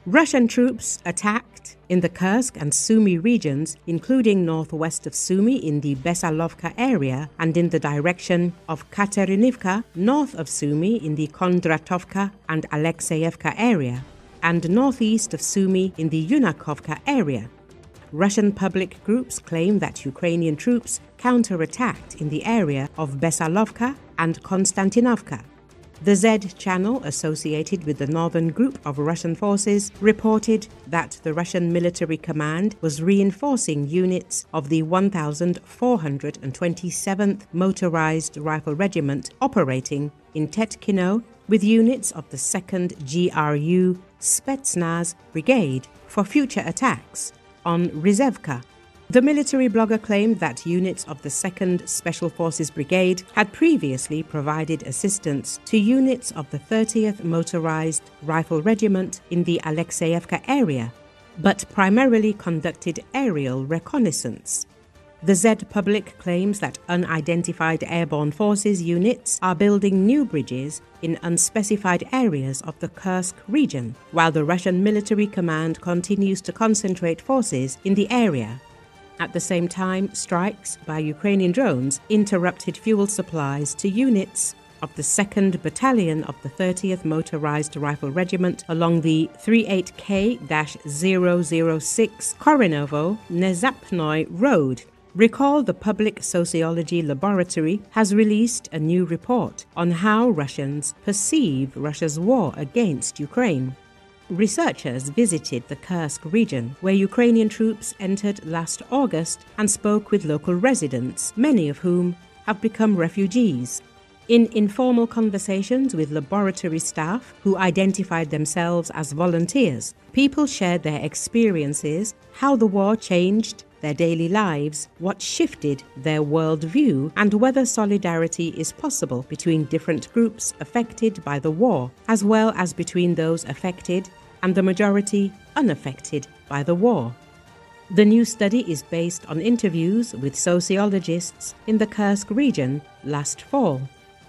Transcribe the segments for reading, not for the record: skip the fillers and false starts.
Russian troops attacked in the Kursk and Sumy regions, including northwest of Sumy in the Bessalovka area and in the direction of Katerynivka, north of Sumy in the Kondratovka and Alekseyevka area, and northeast of Sumy in the Yunakovka area. Russian public groups claim that Ukrainian troops counterattacked in the area of Bessalovka and Konstantinovka. The Z channel associated with the northern group of Russian forces reported that the Russian military command was reinforcing units of the 1427th Motorized Rifle Regiment operating in Tetkino with units of the 2nd GRU Spetsnaz Brigade for future attacks on Ryzhevka. The military blogger claimed that units of the 2nd Special Forces Brigade had previously provided assistance to units of the 30th Motorized Rifle Regiment in the Alekseyevka area, but primarily conducted aerial reconnaissance. The Z public claims that unidentified airborne forces units are building new bridges in unspecified areas of the Kursk region, while the Russian military command continues to concentrate forces in the area. At the same time, strikes by Ukrainian drones interrupted fuel supplies to units of the 2nd Battalion of the 30th Motorized Rifle Regiment along the 38K-006 Korenovo Vnezapnoye road. Recall the Public Sociology Laboratory has released a new report on how Russians perceive Russia's war against Ukraine. Researchers visited the Kursk region, where Ukrainian troops entered last August, and spoke with local residents, many of whom have become refugees. In informal conversations with laboratory staff who identified themselves as volunteers, people shared their experiences, how the war changed their daily lives, what shifted their worldview, and whether solidarity is possible between different groups affected by the war, as well as between those affected and the majority unaffected by the war. The new study is based on interviews with sociologists in the Kursk region last fall.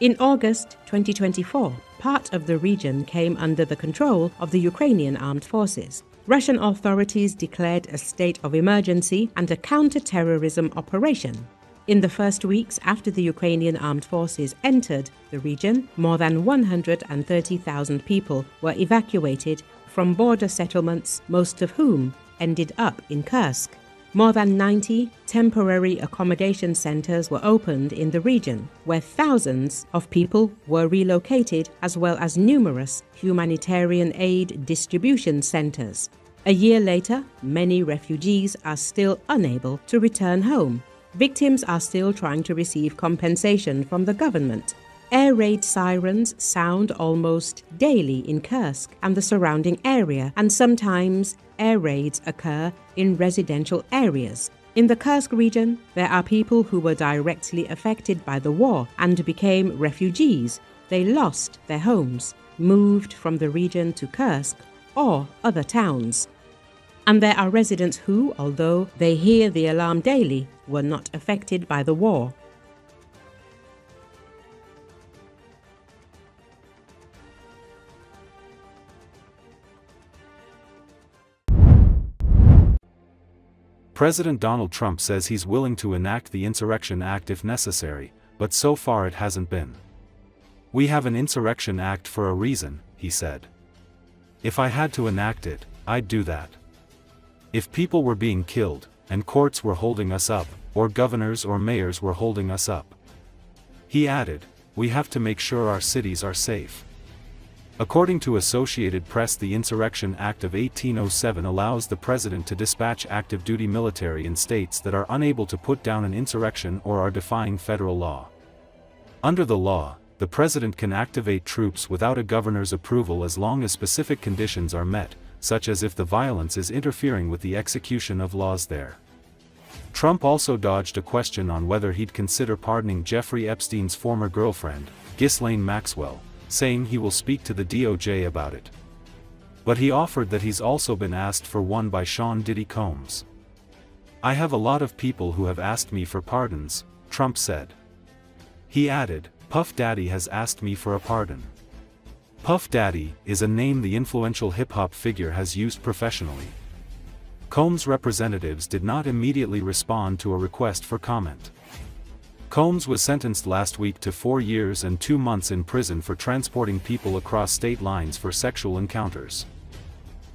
In August 2024, part of the region came under the control of the Ukrainian armed forces. Russian authorities declared a state of emergency and a counter-terrorism operation. In the first weeks after the Ukrainian armed forces entered the region, more than 130,000 people were evacuated from border settlements, most of whom ended up in Kursk. More than 90 temporary accommodation centers were opened in the region, where thousands of people were relocated, as well as numerous humanitarian aid distribution centers. A year later, many refugees are still unable to return home. Victims are still trying to receive compensation from the government. Air raid sirens sound almost daily in Kursk and the surrounding area, and sometimes air raids occur in residential areas. In the Kursk region, there are people who were directly affected by the war and became refugees. They lost their homes, moved from the region to Kursk or other towns. And there are residents who, although they hear the alarm daily, were not affected by the war. President Donald Trump says he's willing to enact the Insurrection Act if necessary, but so far it hasn't been. "We have an Insurrection Act for a reason," he said. "If I had to enact it, I'd do that. If people were being killed, and courts were holding us up, or governors or mayors were holding us up." He added, "We have to make sure our cities are safe." According to Associated Press, the Insurrection Act of 1807 allows the president to dispatch active duty military in states that are unable to put down an insurrection or are defying federal law. Under the law, the president can activate troops without a governor's approval as long as specific conditions are met, such as if the violence is interfering with the execution of laws there. Trump also dodged a question on whether he'd consider pardoning Jeffrey Epstein's former girlfriend, Ghislaine Maxwell, saying he will speak to the DOJ about it. But he offered that he's also been asked for one by Sean Diddy Combs. "I have a lot of people who have asked me for pardons," Trump said. He added, "Puff Daddy has asked me for a pardon." Puff Daddy is a name the influential hip-hop figure has used professionally. Combs' representatives did not immediately respond to a request for comment. Combs was sentenced last week to 4 years and 2 months in prison for transporting people across state lines for sexual encounters.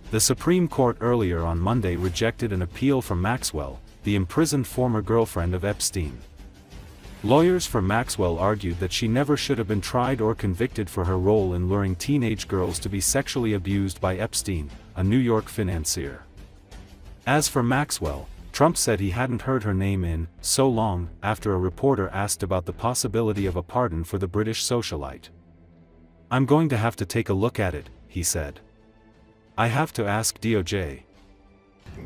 The Supreme Court earlier on Monday rejected an appeal from Maxwell, the imprisoned former girlfriend of Epstein. Lawyers for Maxwell argued that she never should have been tried or convicted for her role in luring teenage girls to be sexually abused by Epstein, a New York financier. As for Maxwell, Trump said he hadn't heard her name in so long after a reporter asked about the possibility of a pardon for the British socialite. "I'm going to have to take a look at it," he said. "I have to ask DOJ."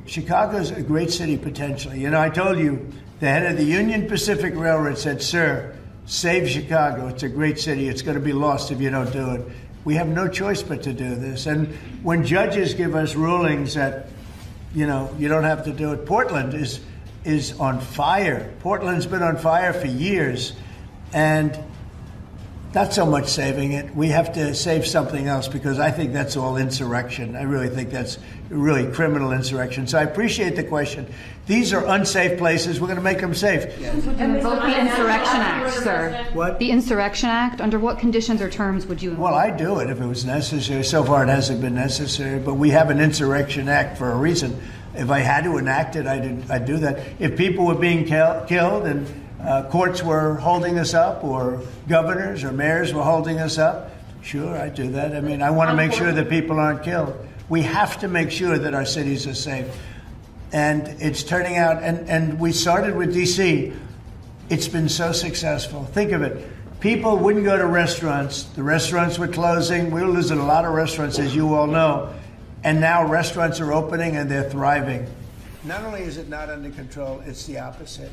Chicago's a great city potentially. You know, I told you, the head of the Union Pacific Railroad said, "Sir, save Chicago. It's a great city. It's going to be lost if you don't do it." We have no choice but to do this. And when judges give us rulings that, you know, you don't have to do it, Portland is on fire. Portland's been on fire for years. And not so much saving it. We have to save something else, because I think that's all insurrection. I really think that's really criminal insurrection. So I appreciate the question. These are unsafe places. We're going to make them safe. And invoke the Insurrection Act, sir. What? The Insurrection Act, under what conditions or terms would you invoke? Well, I'd do it if it was necessary. So far it hasn't been necessary, but we have an Insurrection Act for a reason. If I had to enact it, I'd do that. If people were being killed and courts were holding us up, or governors or mayors were holding us up, sure, I'd do that. I mean, I want to make sure that people aren't killed. We have to make sure that our cities are safe. And it's turning out, and we started with D.C. It's been so successful. Think of it. People wouldn't go to restaurants. The restaurants were closing. We were losing a lot of restaurants, as you all know. And now restaurants are opening and they're thriving. Not only is it not under control, it's the opposite.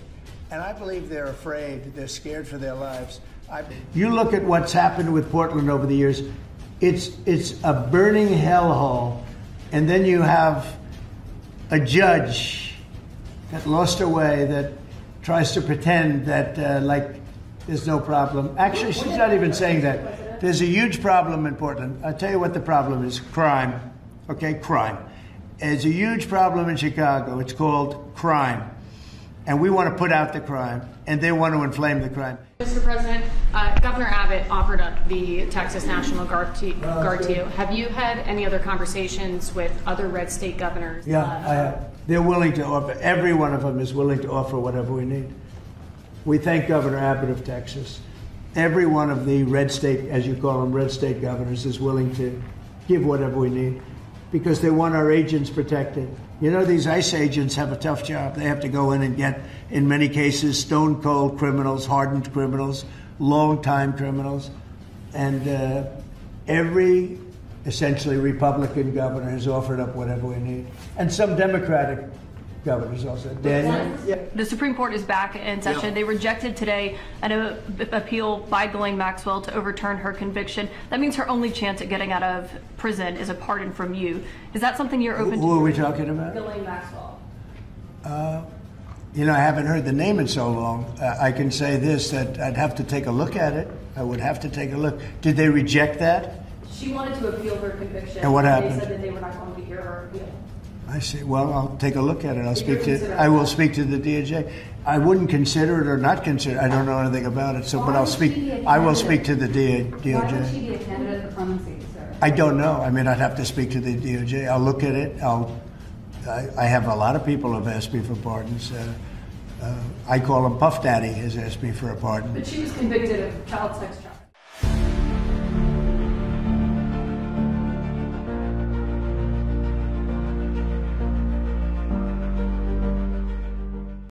And I believe they're afraid. They're scared for their lives. You look at what's happened with Portland over the years. It's a burning hellhole. And then you have a judge that lost her way, that tries to pretend that, like, there's no problem. Actually, she's not even saying that. There's a huge problem in Portland. I'll tell you what the problem is. Crime. Okay, crime. There's a huge problem in Chicago. It's called crime. And we want to put out the crime, and they want to inflame the crime. Mr. President, Governor Abbott offered up the Texas National Guard to you. Have you had any other conversations with other red state governors? Yeah, I have. They're willing to offer. Every one of them is willing to offer whatever we need. We thank Governor Abbott of Texas. Every one of the red state, as you call them, red state governors, is willing to give whatever we need, because they want our agents protected. You know, these ICE agents have a tough job. They have to go in and get, in many cases, stone-cold criminals, hardened criminals, long-time criminals. And every, essentially, Republican governor has offered up whatever we need. And some Democratic governors also. Daniel? Yeah. The Supreme Court is back in session. Yeah. They rejected today an appeal by Ghislaine Maxwell to overturn her conviction. That means her only chance at getting out of prison is a pardon from you. Is that something you're open to? Who are we talking about? Ghislaine Maxwell. You know, I haven't heard the name in so long. I can say this, that I'd have to take a look at it. I would have to take a look. Did they reject that? She wanted to appeal her conviction. And what happened? They said that they were not going to hear her appeal. I see. Well, I'll take a look at it. I will speak to the DOJ. I wouldn't consider it or not consider it. I don't know anything about it. So, but I'll speak. I will speak to the DOJ. Why would she be a candidate for clemency, sir? I don't know. I mean, I'd have to speak to the DOJ. I'll look at it. I have a lot of people who have asked me for pardons. I call him Puff Daddy has asked me for a pardon. But she was convicted of child sex trafficking.